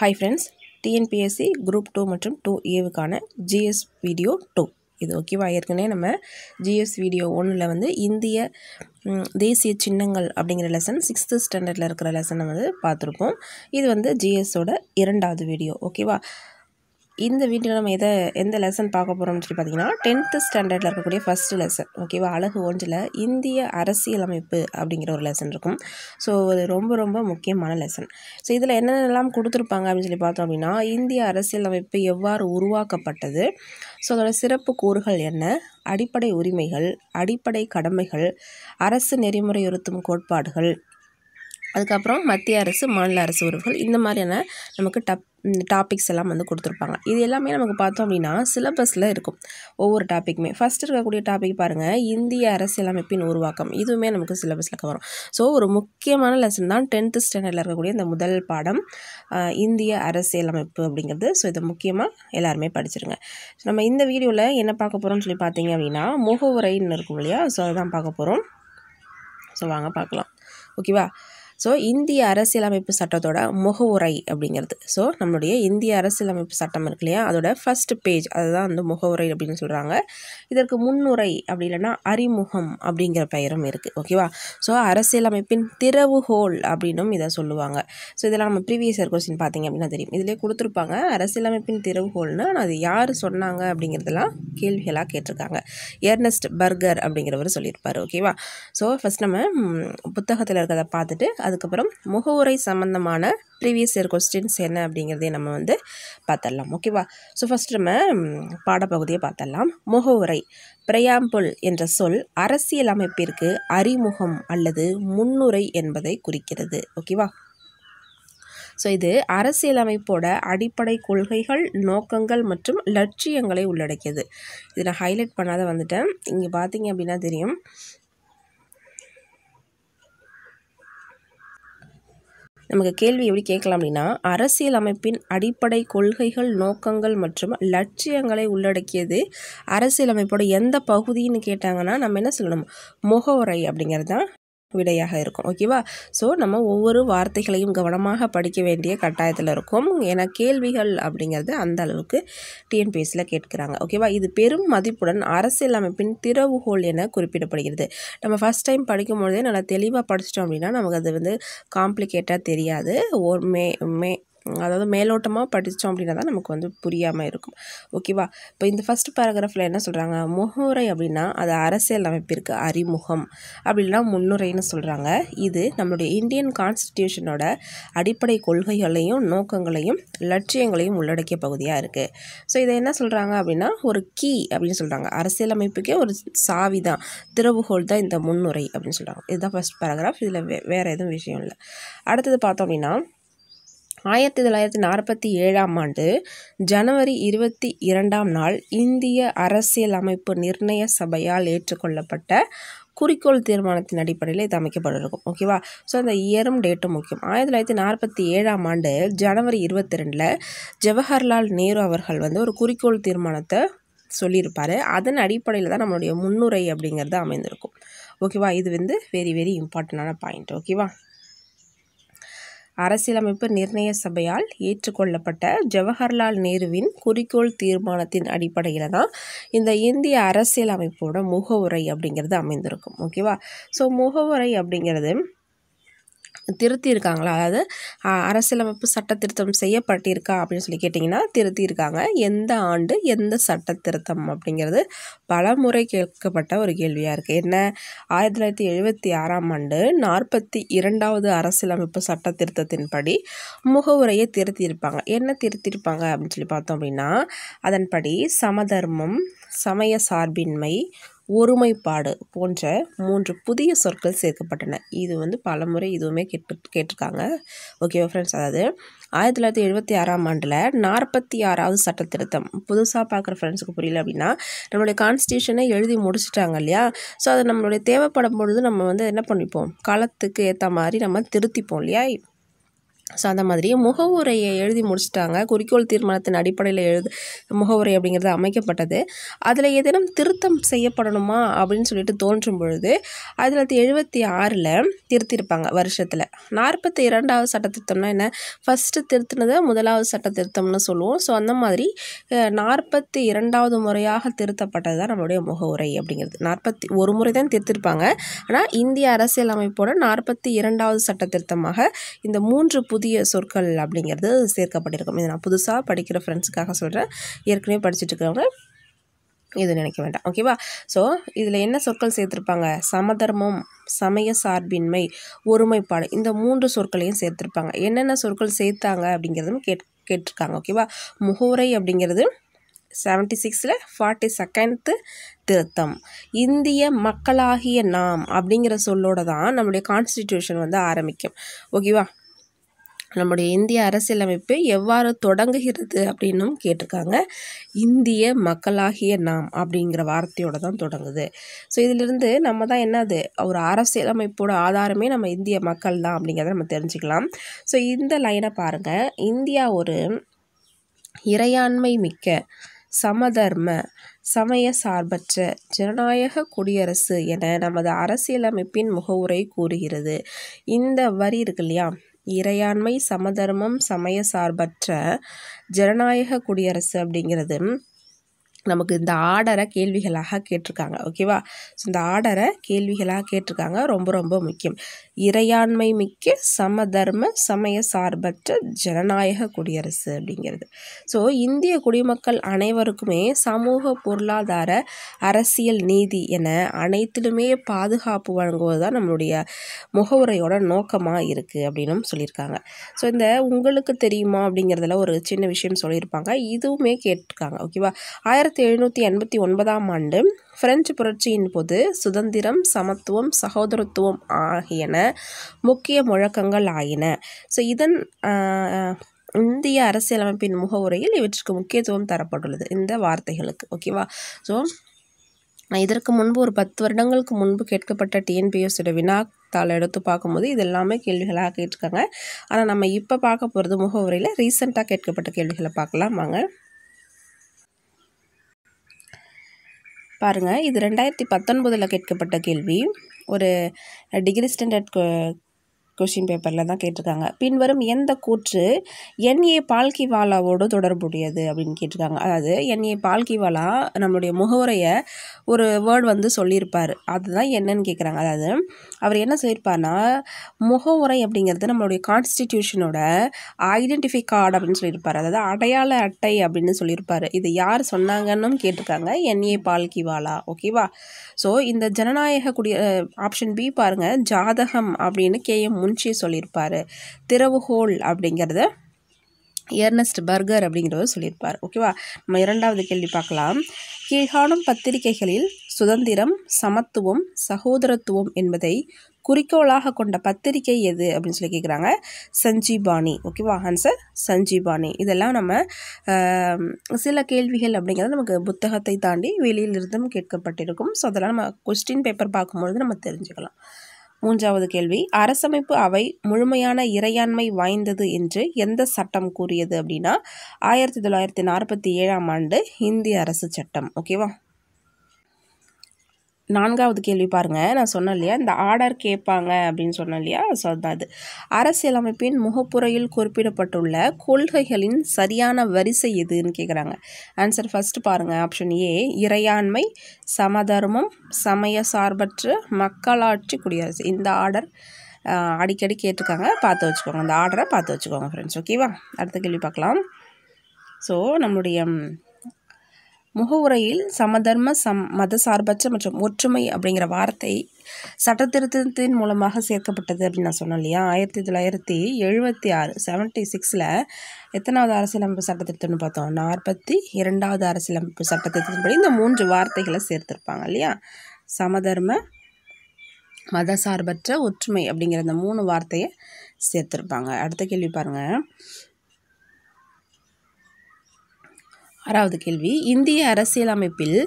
Hi friends, TNPSC Group 2 மற்றும் 2A GS video 2 இது ஓகேவா. ஏற்கனவே நம்ம GS வீடியோ 1ல் வந்து இந்திய தேசிய சின்னங்கள் அப்படிங்கிற லெசன் 6th ஸ்டாண்டர்டில் இருக்கிற லெசனை வந்து பார்த்துருப்போம். இது வந்து GSோட 2வது வீடியோ ஓகேவா. இந்த வீடியோவில் நம்ம எந்த லெசன் பார்க்க போகிறோம்னு சொல்லி பார்த்தீங்கன்னா 10th ஸ்டாண்டர்டில் இருக்கக்கூடிய ஃபஸ்ட்டு லெசன் ஓகேவா. அழகு 1ல் இந்திய அரசியலமைப்பு அப்படிங்கிற ஒரு லெசன் இருக்கும். ஸோ அது ரொம்ப ரொம்ப முக்கியமான லெசன். ஸோ இதில் என்னென்னலாம் கொடுத்துருப்பாங்க அப்படின்னு சொல்லி பார்த்தோம் அப்படின்னா, இந்திய அரசியலமைப்பு எவ்வாறு உருவாக்கப்பட்டது, ஸோ அதோட சிறப்பு கூறுகள் என்ன, அடிப்படை உரிமைகள், அடிப்படை கடமைகள், அரசு நெறிமுறையுறுத்தும் கோட்பாடுகள், அதுக்கப்புறம் மத்திய அரசு மாநில அரசு உறவுகள், இந்த மாதிரியான நமக்கு டாபிக்ஸ் எல்லாம் வந்து கொடுத்துருப்பாங்க. இது எல்லாமே நமக்கு பார்த்தோம் அப்படின்னா சிலபஸில் இருக்கும் ஒவ்வொரு டாப்பிக்குமே. ஃபஸ்ட் இருக்கக்கூடிய டாபிக் பாருங்கள், இந்திய அரசியலமைப்பின் உருவாக்கம். இதுவுமே நமக்கு சிலபஸில் வரும். ஸோ ஒரு முக்கியமான லெசன் தான் 10th ஸ்டாண்டர்டில் இருக்கக்கூடிய இந்த முதல் பாடம் இந்திய அரசியலமைப்பு அப்படிங்கிறது. ஸோ இதை முக்கியமாக எல்லாருமே படிச்சிருங்க. நம்ம இந்த வீடியோவில் என்ன பார்க்க போகிறோம்னு சொல்லி பார்த்தீங்க அப்படின்னா முகவுரைன்னு இருக்கும் இல்லையா. ஸோ அதுதான் பார்க்க போகிறோம். ஸோ வாங்க பார்க்கலாம் ஓகேவா. ஸோ இந்திய அரசியலமைப்பு சட்டத்தோட முகவுரை அப்படிங்கிறது. ஸோ நம்மளுடைய இந்திய அரசியலமைப்பு சட்டம் இருக்கு இல்லையா, அதோட ஃபஸ்ட் பேஜ் அதுதான் வந்து முகவுரை அப்படின்னு சொல்கிறாங்க. இதற்கு முன்னுரை அப்படி இல்லைன்னா அறிமுகம் அப்படிங்கிற பெயரும் இருக்குது ஓகேவா. ஸோ அரசியலமைப்பின் திறவுகோல் அப்படின்னும் இதை சொல்லுவாங்க. ஸோ இதெல்லாம் நம்ம ப்ரீவியஸ் இயர் கொஸ்டின் பார்த்தீங்க அப்படின்னா தெரியும். இதிலே கொடுத்துருப்பாங்க அரசியலமைப்பின் திறவுகோல்னு. அது யார் சொன்னாங்க அப்படிங்கிறதெல்லாம் கேள்விகளாக கேட்டிருக்காங்க. எர்னஸ்ட் பர்கர் அப்படிங்கிறவர் சொல்லியிருப்பார் ஓகேவா. ஸோ ஃபஸ்ட் நம்ம புத்தகத்தில் இருக்கிறத பார்த்துட்டு அதுக்கப்புறம் முகவுரை சம்மந்தமான ப்ரீவியஸ் இயர் கொஸ்டின்ஸ் என்ன அப்படிங்கிறதையும் நம்ம வந்து பார்த்துடலாம் ஓகேவா. ஸோ ஃபஸ்ட் நம்ம பாடப்பகுதியை பார்த்துடலாம். முகவுரை பிரையாம்பிள் என்ற சொல் அரசியலமைப்பிற்கு அறிமுகம் அல்லது முன்னுரை என்பதை குறிக்கிறது ஓகேவா. ஸோ இது அரசியலமைப்போட அடிப்படை கொள்கைகள், நோக்கங்கள் மற்றும் லட்சியங்களை உள்ளடக்கியது. இது நான் ஹைலைட் பண்ணாத வந்துட்டேன். இங்கே பார்த்தீங்க அப்படின்னா தெரியும். நமக்கு கேள்வி எப்படி கேட்கலாம் அப்படின்னா, அரசியலமைப்பின் அடிப்படை கொள்கைகள், நோக்கங்கள் மற்றும் லட்சியங்களை உள்ளடக்கியது அரசியலமைப்போட எந்த பகுதின்னு கேட்டாங்கன்னா நம்ம என்ன சொல்லணும், முகவுரை அப்படிங்கிறது தான் விடையாக இருக்கும் ஓகேவா. ஸோ நம்ம ஒவ்வொரு வார்த்தைகளையும் கவனமாக படிக்க வேண்டிய கட்டாயத்தில் இருக்கும். ஏன்னா கேள்விகள் அப்படிங்கிறது அந்த அளவுக்கு டிஎன்பிஎஸ்சியில் கேட்குறாங்க ஓகேவா. இது பெரும் மதிப்புடன் அரசியலமைப்பின் திறவுகோல் என குறிப்பிடப்படுகிறது. நம்ம ஃபஸ்ட் டைம் படிக்கும்பொழுதே நல்லா தெளிவாக படிச்சிட்டோம் அப்படின்னா நமக்கு அது வந்து காம்ப்ளிகேட்டாக தெரியாது. அதாவது மேலோட்டமாக படித்தோம் அப்படின்னா தான் நமக்கு வந்து புரியாமல் இருக்கும் ஓகேவா. இப்போ இந்த ஃபஸ்ட் பேராகிராஃபில் என்ன சொல்கிறாங்க, முகவுரை அப்படின்னா அது அரசியல் அமைப்பிற்கு அறிமுகம் அப்படின்னா முன்னுரைன்னு சொல்கிறாங்க. இது நம்மளுடைய இந்தியன் கான்ஸ்டிடியூஷனோட அடிப்படை கொள்கைகளையும் நோக்கங்களையும் லட்சியங்களையும் உள்ளடக்கிய பகுதியாக இருக்குது. ஸோ இதை என்ன சொல்கிறாங்க அப்படின்னா ஒரு கீ அப்படின்னு சொல்கிறாங்க. அரசியலமைப்புக்கே ஒரு சாவி தான், திறவுகோல் தான் இந்த முன்னுரை அப்படின்னு சொல்கிறாங்க. இதுதான் ஃபஸ்ட் பேராகிராஃப். இதில் வேறு எதுவும் விஷயம் இல்லை. அடுத்தது பார்த்தோம் அப்படின்னா 1947 ஜனவரி 22 இந்திய அரசியலமைப்பு நிர்ணய சபையால் ஏற்றுக்கொள்ளப்பட்ட குறிக்கோள் தீர்மானத்தின் அடிப்படையில் இது அமைக்கப்பட்டிருக்கும் ஓகேவா. ஸோ அந்த இயரும் டேட்டும் முக்கியம். 1947 ஜனவரி 22 ஜவஹர்லால் நேரு அவர்கள் வந்து ஒரு குறிக்கோள் தீர்மானத்தை சொல்லியிருப்பார். அதன் அடிப்படையில் தான் நம்மளுடைய முன்னுரை அப்படிங்கிறது அமைந்திருக்கும் ஓகேவா. இது வந்து வெரி வெரி இம்பார்ட்டண்டான பாயிண்ட் ஓகேவா. அரசியலமைப்பு நிர்ணய சபையால் ஏற்றுக்கொள்ளப்பட்ட ஜவஹர்லால் நேருவின் குறிக்கோள் தீர்மானத்தின் அடிப்படையில் தான் இந்த இந்திய அரசியலமைப்போட முகவுரை அப்படிங்கிறது அமைந்திருக்கும் ஓகேவா. ஸோ முகவுரை அப்படிங்கிறது திருத்தியிருக்காங்களா, அதாவது அரசியலமைப்பு சட்ட திருத்தம் செய்யப்பட்டிருக்கா அப்படின்னு சொல்லி கேட்டிங்கன்னா திருத்தியிருக்காங்க. எந்த ஆண்டு எந்த சட்ட திருத்தம் அப்படிங்கிறது பல முறை கேட்கப்பட்ட ஒரு கேள்வியாக இருக்குது. என்ன, 1976 42வது அரசியலமைப்பு சட்ட திருத்தத்தின்படி முகவுரையை திருத்தியிருப்பாங்க. என்ன திருத்தியிருப்பாங்க அப்படின்னு சொல்லி பார்த்தோம் அப்படின்னா, அதன்படி சமதர்மம், சமய சார்பின்மை, ஒருமைப்பாடு போன்ற 3 புதிய சொற்கள் சேர்க்கப்பட்டன. இது வந்து பலமுறை இதுவுமே கேட்டிருக்காங்க ஓகேவா ஃப்ரெண்ட்ஸ். அதாவது 1976 46வது சட்ட திருத்தம். புதுசாக பார்க்குற ஃப்ரெண்ட்ஸுக்கு புரியல அப்படின்னா, நம்மளுடைய கான்ஸ்டியூஷனை எழுதி முடிச்சிட்டாங்க இல்லையா. ஸோ அது நம்மளுடைய தேவைப்படும் பொழுது நம்ம வந்து என்ன பண்ணிப்போம், காலத்துக்கு ஏற்ற மாதிரி நம்ம திருத்திப்போம் இல்லையா. ஸோ அந்த மாதிரி முகவுரையை எழுதி முடிச்சிட்டாங்க. குறிக்கோள் தீர்மானத்தின் அடிப்படையில் முகவுரை அப்படிங்கிறது அமைக்கப்பட்டது. அதில் ஏதேனும் திருத்தம் செய்யப்படணுமா அப்படின்னு சொல்லிட்டு தோன்றும் பொழுது 1976 திருத்திருப்பாங்க வருஷத்தில். 42வது சட்ட திருத்தம்னா என்ன, ஃபஸ்ட்டு திருத்தினதை 1வது சட்ட திருத்தம்னு சொல்லுவோம். ஸோ அந்த மாதிரி 42வது முறையாக திருத்தப்பட்டது தான் நம்மளுடைய முகவுரை அப்படிங்கிறது. 41 முறை தான் திருத்திருப்பாங்க. ஆனால் இந்திய அரசியல் அமைப்போட 42வது சட்ட திருத்தமாக இந்த 3 புதிய சொற்கள் அப்படிங்கிறது சேர்க்கப்பட்டிருக்கும். இது நான் புதுசாக படிக்கிற ஃப்ரெண்ட்ஸுக்காக சொல்கிறேன். ஏற்கனவே படிச்சுட்டு இருக்கிறவங்க இது நினைக்க வேண்டாம். ஓகேவா? ஸோ இதில் என்ன சொற்கள் சேர்த்துருப்பாங்க, சமதர்மம், சமய சார்பின்மை, ஒருமைப்பாடு, இந்த 3 சொற்களையும் சேர்த்துருப்பாங்க. என்னென்ன சொற்கள் சேர்த்தாங்க அப்படிங்கிறதும் கேட்டிருக்காங்க. ஓகேவா? முகவுரை அப்படிங்கிறது 76 42nd திருத்தம். இந்திய மக்களாகிய நாம் அப்படிங்கிற சொல்லோட தான் நம்முடைய கான்ஸ்டிடியூஷன் வந்து ஆரம்பிக்கும். ஓகேவா? நம்முடைய இந்திய அரசியலமைப்பு எவ்வாறு தொடங்குகிறது அப்படின்னும் கேட்டிருக்காங்க. இந்திய மக்களாகிய நாம் அப்படிங்கிற வார்த்தையோடு தான் தொடங்குது. ஸோ இதிலிருந்து நம்ம தான் என்னது, ஒரு அரசியலமைப்போட ஆதாரமே நம்ம இந்திய மக்கள் தான் அப்படிங்கிறத நம்ம தெரிஞ்சுக்கலாம். ஸோ இந்த லைனை பாருங்கள். இந்தியா ஒரு இறையாண்மை மிக்க, சமதர்ம, சமய சார்பற்ற ஜனநாயக குடியரசு என நமது அரசியலமைப்பின் முகவுரை கூறுகிறது. இந்த வரி இருக்கு இல்லையா, இறையாண்மை, சமதர்மம், சமய சார்பற்ற ஜனநாயக குடியரசு அப்படிங்கிறது நமக்கு இந்த ஆர்டரை கேள்விகளாக கேட்டிருக்காங்க. ஓகேவா? ஸோ இந்த ஆர்டரை கேள்விகளாக கேட்டிருக்காங்க. ரொம்ப ரொம்ப முக்கியம். இறையாண்மை மிக்க, சமதர்ம, சமய சார்பற்ற ஜனநாயக குடியரசு அப்படிங்கிறது. ஸோ இந்திய குடிமக்கள் அனைவருக்குமே சமூக, பொருளாதார, அரசியல், நீதி என அனைத்திலுமே பாதுகாப்பு வழங்குவது தான் நம்மளுடைய முகவுரையோட நோக்கமாக இருக்குது அப்படின்னும் சொல்லியிருக்காங்க. ஸோ இந்த உங்களுக்கு தெரியுமா அப்படிங்கிறதுல ஒரு சின்ன விஷயம் சொல்லியிருப்பாங்க. இதுவுமே கேட்டிருக்காங்க. ஓகேவா? 1789ஆம் ஆண்டு பிரெஞ்சு புரட்சியின் போது சுதந்திரம், சமத்துவம், சகோதரத்துவம் ஆகியன முக்கிய முழக்கங்கள் ஆயின. ஸோ இதன் இந்திய அரசியலமைப்பின் முகவுரையில் இவற்றுக்கு முக்கியத்துவம் தரப்பட்டுள்ளது, இந்த வார்த்தைகளுக்கு. ஓகேவா? ஸோ இதற்கு முன்பு ஒரு 10 வருடங்களுக்கு முன்பு கேட்கப்பட்ட டிஎன்பிஎஸ்சியோட வினாத்தாள் எடுத்து பார்க்கும்போது இது எல்லாமே கேள்விகளாக கேட்டிருக்காங்க. ஆனால் நம்ம இப்போ பார்க்க போகிறது முகவுரையில் ரீசெண்டாக கேட்கப்பட்ட கேள்விகளை பார்க்கலாம் வாங்க. பாருங்கள், இது 2019 கேட்கப்பட்ட கேள்வி. ஒரு டிகிரி ஸ்டாண்டர்ட் கொஷின் பேப்பரில் தான் கேட்டிருக்காங்க. பின்வரும் எந்த கூற்று என்ஏ பால்கிவாலாவோடு தொடர்புடையது அப்படின்னு கேட்டிருக்காங்க. அதாவது என்ஏ பால்கிவாலா நம்மளுடைய முகவுரையை ஒரு வேர்டு வந்து சொல்லியிருப்பார். அதுதான் என்னன்னு கேட்குறாங்க. அதாவது அவர் என்ன சொல்லியிருப்பார்னா, முகவுரை அப்படிங்கிறது நம்மளுடைய கான்ஸ்டிடியூஷனோட ஐடென்டிஃபை கார்டு அப்படின்னு சொல்லியிருப்பார். அதாவது அடையாள அட்டை அப்படின்னு சொல்லியிருப்பார். இது யார் சொன்னாங்கன்னு கேட்டிருக்காங்க, என்ஏ பால்கிவாலா. ஓகேவா? ஸோ இந்த ஜனநாயக ஆப்ஷன் பி பாருங்கள், ஜாதகம் அப்படின்னு கேஎம் முன்ஷி சொல்லியிருப்பார். திறவுகோல் அப்படிங்கிறத எர்னஸ்ட் பர்கர் அப்படிங்கிறவர் சொல்லியிருப்பார். ஓகேவா? நம்ம 2வது கேள்வி பார்க்கலாம். கீழ்காணும் பத்திரிகைகளில் சுதந்திரம், சமத்துவம், சகோதரத்துவம் என்பதை குறிக்கோளாக கொண்ட பத்திரிகை எது அப்படின்னு சொல்லி கேட்குறாங்க. சஞ்சீபானி. ஓகேவா? ஆன்சர் சஞ்சீபானி. இதெல்லாம் நம்ம சில கேள்விகள் அப்படிங்கிறது நமக்கு புத்தகத்தை தாண்டி வெளியிலிருந்தும் கேட்கப்பட்டிருக்கும். ஸோ அதெல்லாம் நம்ம கொஸ்டின் பேப்பர் பார்க்கும்பொழுது நம்ம தெரிஞ்சுக்கலாம். 3வது கேள்வி, அரசமைப்பு அவை முழுமையான இறையாண்மை வாய்ந்தது என்று எந்த சட்டம் கூறியது அப்படின்னா 1947ஆம் ஆண்டு இந்திய அரசு சட்டம். ஓகேவா? 4வது கேள்வி பாருங்கள். நான் சொன்னேன் இல்லையா, இந்த ஆர்டர் கேட்பாங்க அப்படின்னு சொன்னேன் இல்லையா, ஸோ அது அரசியலமைப்பின் முகப்புரையில் குறிப்பிடப்பட்டுள்ள கொள்கைகளின் சரியான வரிசை எதுன்னு கேட்குறாங்க. ஆன்சர் ஃபஸ்ட்டு பாருங்கள், ஆப்ஷன் ஏ இறையாண்மை, சமதர்மம், சமய சார்பற்ற மக்களாட்சி குடியரசு. இந்த ஆர்டர் அடிக்கடி கேட்டிருக்காங்க, பார்த்து வச்சுக்கோங்க. இந்த ஆர்டரை பார்த்து வச்சுக்கோங்க ஃப்ரெண்ட்ஸ். ஓகேவா? அடுத்த கேள்வி பார்க்கலாம். ஸோ நம்மளுடைய முகவுரையில் சமதர்ம, மத சார்பற்ற மற்றும் ஒற்றுமை அப்படிங்கிற வார்த்தை சட்டத்திருத்தத்தின் மூலமாக சேர்க்கப்பட்டது அப்படின்னு நான் சொன்னேன் இல்லையா. 1976 76ல் எத்தனாவது அரசியலமைப்பு சட்டத்திருத்தம்னு பார்த்தோம், 42வது அரசியலமைப்பு சட்டத்திருத்தத்தின்படி இந்த 3 வார்த்தைகளை சேர்த்துருப்பாங்க இல்லையா. சமதர்ம, மத சார்பற்ற, ஒற்றுமை அப்படிங்கிற இந்த 3 வார்த்தையை சேர்த்துருப்பாங்க. அடுத்த கேள்வி பாருங்கள். 6வது கேள்வி, இந்திய அரசியலமைப்பில்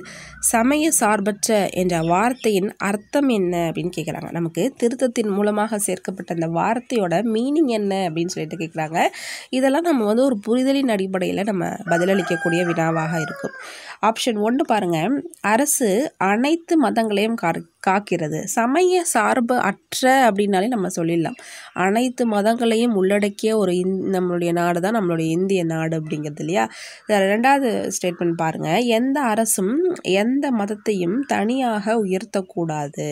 சமய சார்பற்ற என்ற வார்த்தையின் அர்த்தம் என்ன அப்படின்னு கேட்குறாங்க. நமக்கு திருத்தத்தின் மூலமாக சேர்க்கப்பட்ட அந்த வார்த்தையோட மீனிங் என்ன அப்படின்னு சொல்லிட்டு கேட்குறாங்க. இதெல்லாம் நம்ம வந்து ஒரு புரிதலின் அடிப்படையில் நம்ம பதிலளிக்கக்கூடிய வினாவாக இருக்கும். ஆப்ஷன் 1 பாருங்கள், அரசு அனைத்து மதங்களையும் காக்கிறது. சமய சார்பு அற்ற அப்படின்னாலே நம்ம சொல்லிடலாம். அனைத்து மதங்களையும் உள்ளடக்கிய ஒரு நம்மளுடைய நாடு தான் நம்மளுடைய இந்திய நாடு அப்படிங்கிறது இல்லையா. 2வது ஸ்டேட்மெண்ட் பாருங்கள், எந்த அரசும் எந்த மதத்தையும் தனியாக உயர்த்தக்கூடாது.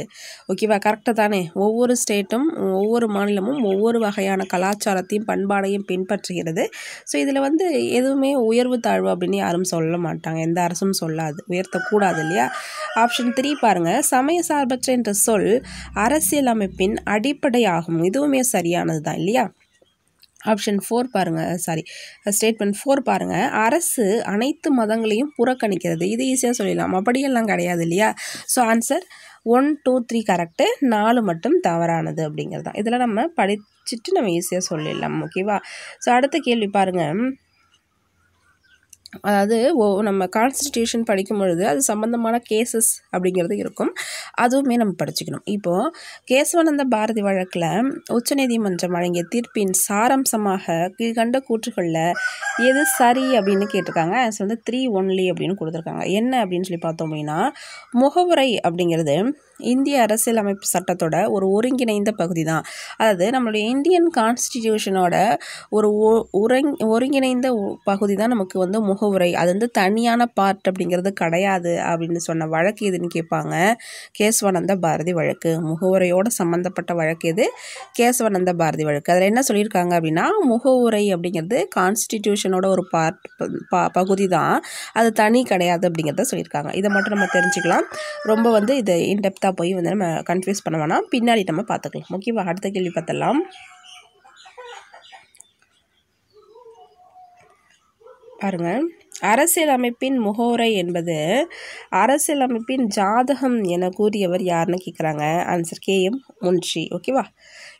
ஓகேவா, கரெக்டாக தானே. ஒவ்வொரு ஸ்டேட்டும் ஒவ்வொரு மாநிலமும் ஒவ்வொரு வகையான கலாச்சாரத்தையும் பண்பாடையும் பின்பற்றுகிறது. ஸோ இதில் வந்து எதுவுமே உயர்வு தாழ்வு அப்படின்னு யாரும் சொல்ல மாட்டாங்க, எந்த அரசும் சொல்லாது, உயர்த்தக்கூடாது இல்லையா. ஆப்ஷன் 3 பாருங்கள், சமய சார்பற்ற என்ற சொல் அரசியலமைப்பின் அடிப்படையாகும். இதுவுமே சரியானது தான் இல்லையா. ஆப்ஷன் 4 பாருங்கள், ஸ்டேட்மெண்ட் 4 பாருங்கள், அரசு அனைத்து மதங்களையும் புறக்கணிக்கிறது. இது ஈஸியாக சொல்லிடலாம், அப்படியெல்லாம் கிடையாது இல்லையா. ஸோ ஆன்சர் 1, 2, 3 கரெக்டு, 4 மட்டும் தவறானது அப்படிங்கிறது தான். இதெல்லாம் நம்ம படிச்சுட்டு நம்ம ஈஸியாக சொல்லிடலாம். ஓகேவா. ஸோ அடுத்த கேள்வி பாருங்கள், அதாவது நம்ம கான்ஸ்டிடியூஷன் படிக்கும் பொழுது அது சம்மந்தமான கேசஸ் அப்படிங்கிறது இருக்கும், அதுவுமே நம்ம படிச்சுக்கணும். இப்போது கேசவானந்த பாரதி வழக்கில் உச்சநீதிமன்றம் வழங்கிய தீர்ப்பின் சாராம்சமாக கீழ்கண்ட கூற்றுகளில் எது சரி அப்படின்னு கேட்டிருக்காங்க. அது வந்து 3 ஒன்லி அப்படின்னு கொடுத்துருக்காங்க. என்ன அப்படின்னு சொல்லி பார்த்தோம் அப்படின்னா, முகவுரை அப்படிங்கிறது இந்திய அரசியலமைப்பு சட்டத்தோட ஒரு ஒருங்கிணைந்த பகுதி தான். அதாவது நம்மளுடைய இந்தியன் கான்ஸ்டிடியூஷனோட ஒரு ஒருங்கிணைந்த பகுதி தான் நமக்கு வந்து முகவுரை. அது வந்து தனியான பார்ட் அப்படிங்கிறது கிடையாது அப்படின்னு சொன்ன வழக்கு எதுன்னு கேட்பாங்க, கேசவானந்த பாரதி வழக்கு. முகவுரையோட சம்மந்தப்பட்ட வழக்கு எது, கேசவானந்த பாரதி வழக்கு. அதில் என்ன சொல்லியிருக்காங்க அப்படின்னா, முகவுரை அப்படிங்கிறது கான்ஸ்டிடியூஷனோட ஒரு பகுதி தான், அது தனி கிடையாது அப்படிங்கிறத சொல்லியிருக்காங்க. இதை மட்டும் நம்ம தெரிஞ்சுக்கலாம். ரொம்ப வந்து இது இன்டெப்த்தாக போய் வந்து நம்ம கன்ஃபியூஸ் பண்ண வேணாம், பின்னாடி நம்ம பார்த்துக்கலாம். ஓகேவா. அடுத்த கேள்வி பார்த்தலாம். பாருங்க, அரசியலமைப்பின் முகவுரை என்பது அரசியலமைப்பின் ஜாதகம் என கூறியவர் யாருன்னு கேட்குறாங்க. Answer KM Munshi. ஓகேவா.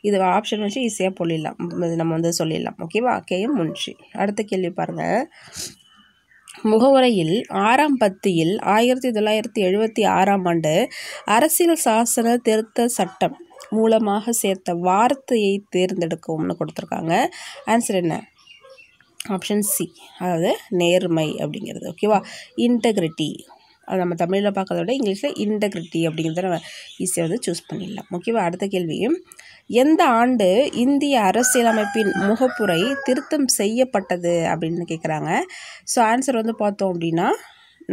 இது ஆப்ஷன் வச்சு ஈஸியாக போடலாம், நம்ம வந்து சொல்லிடலாம். ஓகேவா, KM முன்ஷி. அடுத்த கேள்வி பாருங்கள், முகவுரையில் 6ஆம் பத்தியில் 1976ஆம் ஆண்டு அரசியல் சாசன திருத்த சட்டம் மூலமாக சேர்த்த வார்த்தையை தேர்ந்தெடுக்கும்னு கொடுத்துருக்காங்க. ஆன்சர் என்ன, ஆப்ஷன் C, அதாவது நேர்மை அப்படிங்கிறது. ஓகேவா. இன்டெகிரிட்டி, அது நம்ம தமிழில் பார்க்கறத விட இங்கிலீஷில் இன்டெகிரிட்டி அப்படிங்கிறத நம்ம ஈஸியாக வந்து சூஸ் பண்ணிடலாம். ஓகேவா. அடுத்த கேள்வி, எந்த ஆண்டு இந்திய அரசியலமைப்பின் முகப்புரை திருத்தம் செய்யப்பட்டது அப்படின்னு கேட்குறாங்க. ஸோ ஆன்சர் வந்து பார்த்தோம் அப்படின்னா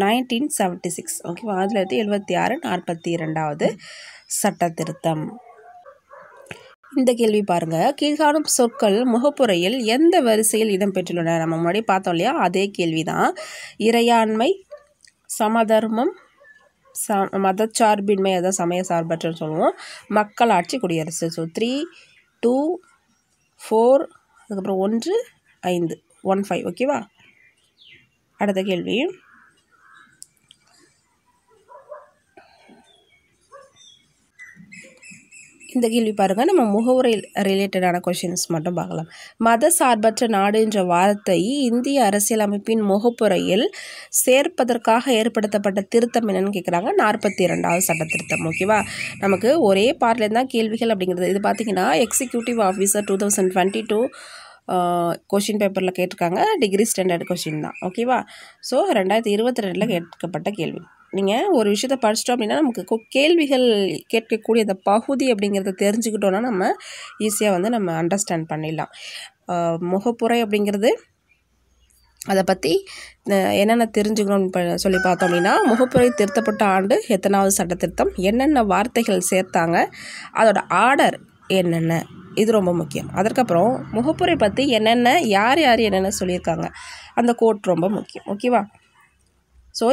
1976. ஓகேவா. 1976 42வது சட்ட திருத்தம். இந்த கேள்வி பாருங்கள், கீழ்காணும் சொற்கள் முகப்புரையில் எந்த வரிசையில் இடம்பெற்றுள்ளன. நம்ம முன்னாடி பார்த்தோம் இல்லையா, அதே கேள்வி தான். இறையாண்மை, சமதர்மம், மதச்சார்பின்மை, அதான் சமய சார்பற்றன்னு சொல்லுவோம், மக்களாட்சி, குடியரசு. ஸோ 3, 2, 4, அதுக்கப்புறம் 1, 5, 1, 5. ஓகேவா. அடுத்த கேள்வி, இந்த கேள்வி பாருங்கள், நம்ம முகவுரை ரிலேட்டடான கொஷின்ஸ் மட்டும் பார்க்கலாம். மத சார்பற்ற நாடு என்ற வார்த்தை இந்திய அரசியலமைப்பின் முகப்புரையில் சேர்ப்பதற்காக ஏற்படுத்தப்பட்ட திருத்தம் என்னன்னு கேட்குறாங்க. 42வது சட்ட திருத்தம். ஓகேவா. நமக்கு ஒரே பார்ட்லேருந்து தான் கேள்விகள் அப்படிங்கிறது. இது பார்த்திங்கன்னா எக்ஸிக்யூட்டிவ் ஆஃபீஸர் 2022 கொஷின் பேப்பரில் கேட்டிருக்காங்க. டிகிரி ஸ்டாண்டர்ட் கொஷின் தான். ஓகேவா. ஸோ 2022 கேட்கப்பட்ட கேள்வி. நீங்கள் ஒரு விஷயத்தை படிச்சிட்டோம் அப்படின்னா நமக்கு கேள்விகள் கேட்கக்கூடிய அந்த பகுதி அப்படிங்கிறத தெரிஞ்சுக்கிட்டோன்னா நம்ம ஈஸியாக வந்து நம்ம அண்டர்ஸ்டாண்ட் பண்ணிடலாம். முகப்புரை அப்படிங்கிறது அதை பற்றி என்னென்ன தெரிஞ்சுக்கணும்னு சொல்லி பார்த்தோம் அப்படின்னா, முகப்புரை திருத்தப்பட்ட ஆண்டு, எத்தனாவது சட்ட திருத்தம், என்னென்ன வார்த்தைகள் சேர்த்தாங்க, அதோட ஆர்டர் என்னென்ன, இது ரொம்ப முக்கியம். அதற்கப்புறம் முகப்புரை பற்றி என்னென்ன யார் என்னென்ன சொல்லியிருக்காங்க, அந்த கோட் ரொம்ப முக்கியம். ஓகேவா. ஸோ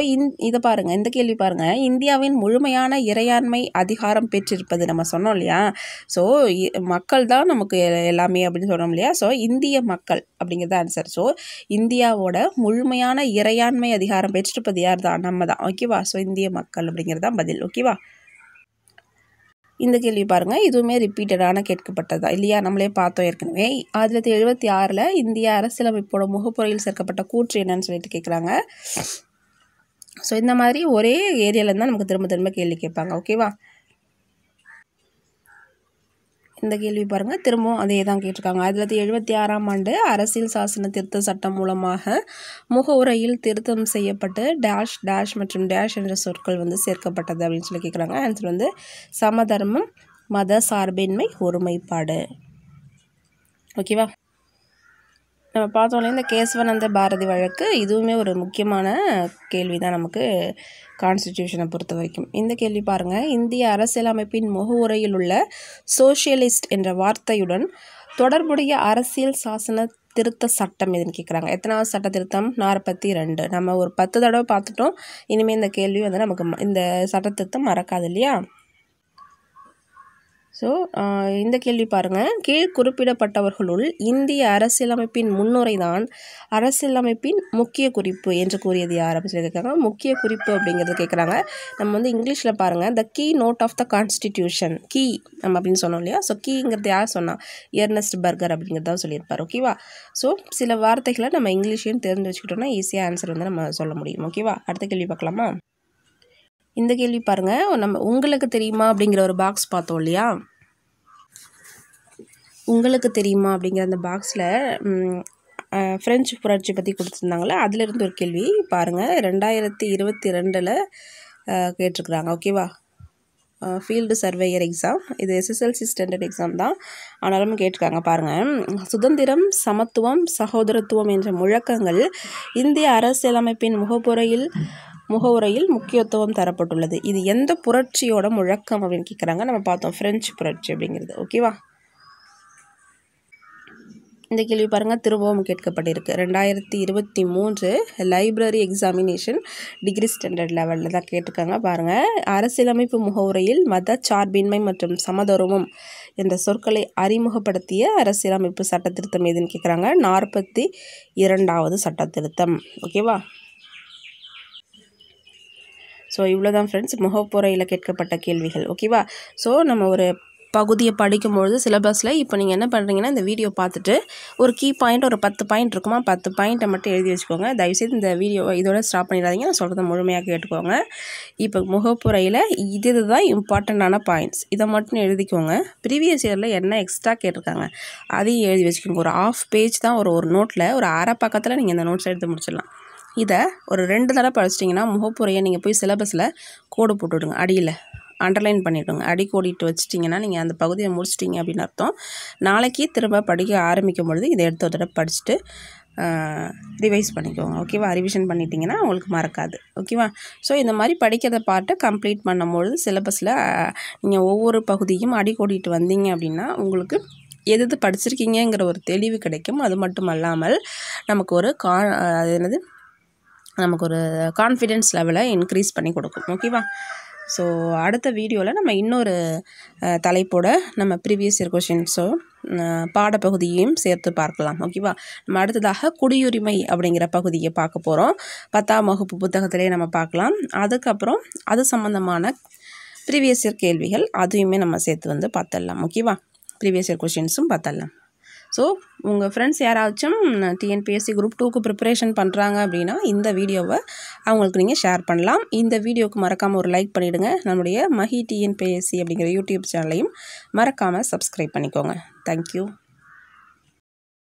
இதை பாருங்கள், இந்த கேள்வி பாருங்கள், இந்தியாவின் முழுமையான இறையாண்மை அதிகாரம் பெற்றிருப்பது. நம்ம சொன்னோம் இல்லையா. ஸோ மக்கள் தான் நமக்கு எல்லாமே அப்படின்னு சொன்னோம் இல்லையா. ஸோ இந்திய மக்கள் அப்படிங்கிறது ஆன்சர். ஸோ இந்தியாவோட முழுமையான இறையாண்மை அதிகாரம் பெற்றிருப்பது யார் தான், நம்ம தான். ஓகேவா. ஸோ இந்திய மக்கள் அப்படிங்கிறது தான் பதில். ஓகேவா. இந்த கேள்வி பாருங்கள், இதுவுமே ரிப்பீட்டடான கேட்கப்பட்டதா இல்லையா, நம்மளே பார்த்தோம் ஏற்கனவே. 1976 இந்திய அரசியலமைப்போட முகப்புரையில் சேர்க்கப்பட்ட கூற்று என்னன்னு சொல்லிட்டு கேட்குறாங்க. ஸோ இந்த மாதிரி ஒரே ஏரியாவில் தான் நமக்கு திரும்ப திரும்ப கேள்வி கேட்பாங்க. ஓகேவா? இந்த கேள்வி பாருங்கள், திரும்பவும் அதே தான் கேட்டிருக்காங்க. 1976 அரசியல் சாசன திருத்த சட்டம் மூலமாக முகவுரையில் திருத்தம் செய்யப்பட்டு டேஷ் டேஷ் மற்றும் டேஷ் என்ற சொற்கள் சேர்க்கப்பட்டது அப்படின்னு சொல்லி கேட்குறாங்க. ஆன்சர் சமதர்மம், மத சார்பின்மை, ஒருமைப்பாடு. ஓகேவா? நம்ம பார்த்தோன்னே இந்த கேசவானந்த பாரதி வழக்கு இதுவுமே ஒரு முக்கியமான கேள்வி தான் நமக்கு கான்ஸ்டிடியூஷனை பொறுத்த வரைக்கும். இந்த கேள்வி பாருங்கள், இந்திய அரசியலமைப்பின் முகவுரையில் உள்ள சோஷியலிஸ்ட் என்ற வார்த்தையுடன் தொடர்புடைய அரசியல் சாசன திருத்த சட்டம் எதுன்னு கேட்குறாங்க. எத்தனாவது சட்ட திருத்தம்? 42. நம்ம ஒரு 10 தடவை பார்த்துட்டோம். இனிமேல் இந்த கேள்வி நமக்கு இந்த சட்ட திருத்தம் மறக்காது இல்லையா? ஸோ இந்த கேள்வி பாருங்கள், கீழ் குறிப்பிடப்பட்டவர்களுள் இந்திய அரசியலமைப்பின் முன்னுரை தான் அரசியலமைப்பின் முக்கிய குறிப்பு என்று கூறியது யார் அப்படின்னு சொல்லி கேட்குறாங்க. முக்கிய குறிப்பு அப்படிங்கிறது கேட்குறாங்க. நம்ம இங்கிலீஷில் பாருங்கள், the key note of the constitution, key நம்ம அப்படின்னு சொன்னோம் இல்லையா. ஸோ கீங்கிறது யார் சொன்னால் எர்னஸ்ட் பர்கர் அப்படிங்கிறத சொல்லியிருப்பார். ஓகேவா? ஸோ சில வார்த்தைகளை நம்ம இங்கிலீஷையும் தெரிஞ்சு வச்சுக்கிட்டோம்னா ஈஸியாக ஆன்சர் நம்ம சொல்ல முடியும். ஓகேவா? அடுத்த கேள்வி பார்க்கலாமா? இந்த கேள்வி பாருங்கள், நம்ம உங்களுக்கு தெரியுமா அப்படிங்கிற ஒரு பாக்ஸ் பார்த்தோம் இல்லையா. உங்களுக்கு தெரியுமா அப்படிங்கிற அந்த பாக்ஸில் ஃப்ரெஞ்சு புரட்சி பற்றி கொடுத்துருந்தாங்களே, அதிலிருந்து ஒரு கேள்வி பாருங்கள். 2022 கேட்டிருக்குறாங்க. ஓகேவா? ஃபீல்டு சர்வேயர் எக்ஸாம், இது SSLC ஸ்டாண்டர்ட் எக்ஸாம் தான், ஆனாலும் கேட்டிருக்காங்க. பாருங்கள், சுதந்திரம், சமத்துவம், சகோதரத்துவம் என்ற முழக்கங்கள் இந்திய அரசியலமைப்பின் முகவுரையில் முக்கியத்துவம் தரப்பட்டுள்ளது. இது எந்த புரட்சியோட முழக்கம் அப்படின்னு கேட்குறாங்க. நம்ம பார்த்தோம் ஃப்ரெஞ்சு புரட்சி அப்படிங்கிறது. ஓகேவா? இந்த கேள்வி பாருங்கள், திரும்பவும் கேட்கப்பட்டிருக்கு. 2023 லைப்ரரி எக்ஸாமினேஷன் டிகிரி ஸ்டாண்டர்ட் லெவலில் தான் கேட்டிருக்காங்க. பாருங்கள், அரசியலமைப்பு முகவுரையில் மத சார்பின்மை மற்றும் சமதர்மம் என்ற சொற்களை அறிமுகப்படுத்திய அரசியலமைப்பு சட்ட திருத்தம் எதுன்னு கேட்குறாங்க. 42வது சட்ட திருத்தம். ஓகேவா? ஸோ இவ்வளோதான் ஃப்ரெண்ட்ஸ் முகப்புரையில் கேட்கப்பட்ட கேள்விகள். ஓகேவா? ஸோ நம்ம ஒரு பகுதியை படிக்கும்பொழுது சிலபஸில் இப்போ நீங்கள் என்ன பண்ணுறீங்கன்னா, இந்த வீடியோ பார்த்துட்டு ஒரு கீ பாயிண்ட் ஒரு 10 பாயிண்ட் இருக்குமா, 10 பாயிண்ட்டை மட்டும் எழுதி வச்சுக்கோங்க. தயவுசெய்து இந்த வீடியோவை இதோட ஸ்டாப் பண்ணிடாதீங்க, நான் சொல்கிறத முழுமையாக கேட்டுக்கோங்க. இப்போ முகப்புரையில் இதுதான் இம்பார்ட்டண்ட்டான பாயிண்ட்ஸ், இதை மட்டும் எழுதிக்கோங்க. ப்ரீவியஸ் இயரில் என்ன எக்ஸ்ட்ரா கேட்டிருக்காங்க அதையும் எழுதி வச்சுக்கோங்க. ஒரு 1/2 பேஜ் தான் ஒரு நோட்டில், ஒரு அரை பக்கத்தில் நீங்கள் இந்த நோட்ஸ் எடுத்து முடிச்சிடலாம். இதை ஒரு 2 தடவை படிச்சிட்டிங்கன்னா முகப்புரையை நீங்கள் போய் சிலபஸில் கோடு போட்டுவிடுங்க, அடியில் அண்டர்லைன் பண்ணிவிடுங்க. அடி கோடிட்டு வச்சிட்டிங்கன்னா நீங்கள் அந்த பகுதியை முடிச்சிட்டிங்க அப்படின்னு அர்த்தம். நாளைக்கு திரும்ப படிக்க ஆரம்பிக்கும் பொழுது இதை எடுத்து ஒரு தடவை படிச்சுட்டு ரிவைஸ் பண்ணிக்கோங்க. ஓகேவா? ரிவிஷன் பண்ணிட்டீங்கன்னா உங்களுக்கு மறக்காது. ஓகேவா? ஸோ இந்த மாதிரி படிக்கிறத பாட்டு கம்ப்ளீட் பண்ணும்பொழுது சிலபஸில் நீங்கள் ஒவ்வொரு பகுதியும் அடி கோடிட்டு வந்தீங்க அப்படின்னா உங்களுக்கு எது படிச்சிருக்கீங்கிற ஒரு தெளிவு கிடைக்கும். அது மட்டும் அல்லாமல் நமக்கு ஒரு நமக்கு ஒரு கான்ஃபிடென்ஸ் லெவலை இன்க்ரீஸ் பண்ணி கொடுக்கும். ஓகேவா? ஸோ அடுத்த வீடியோவில் நம்ம இன்னொரு தலைப்போட நம்ம ப்ரீவியஸ் இயர் கொஷின்ஸோ பாடப்பகுதியையும் சேர்த்து பார்க்கலாம். ஓகேவா? நம்ம அடுத்ததாக குடியுரிமை அப்படிங்கிற பகுதியை பார்க்க போகிறோம். 10ஆம் வகுப்பு புத்தகத்திலே நம்ம பார்க்கலாம். அதுக்கப்புறம் அது சம்மந்தமான ப்ரீவியஸ் இயர் கேள்விகள் அதையுமே நம்ம சேர்த்து பார்த்துடலாம். ஓகேவா? ப்ரீவியஸ் இயர் கொஷின்ஸும் பார்த்துடலாம். ஸோ உங்கள் ஃப்ரெண்ட்ஸ் யாராச்சும் TNPSC குரூப் 2க்கு ப்ரிப்பரேஷன் பண்ணுறாங்க அப்படின்னா இந்த வீடியோவை அவங்களுக்கு நீங்கள் ஷேர் பண்ணலாம். இந்த வீடியோவுக்கு மறக்காமல் ஒரு லைக் பண்ணிவிடுங்க. நம்முடைய மஹி TNPSC அப்படிங்கிற யூடியூப் சேனலையும் மறக்காமல் சப்ஸ்கிரைப் பண்ணிக்கோங்க. தேங்க்யூ.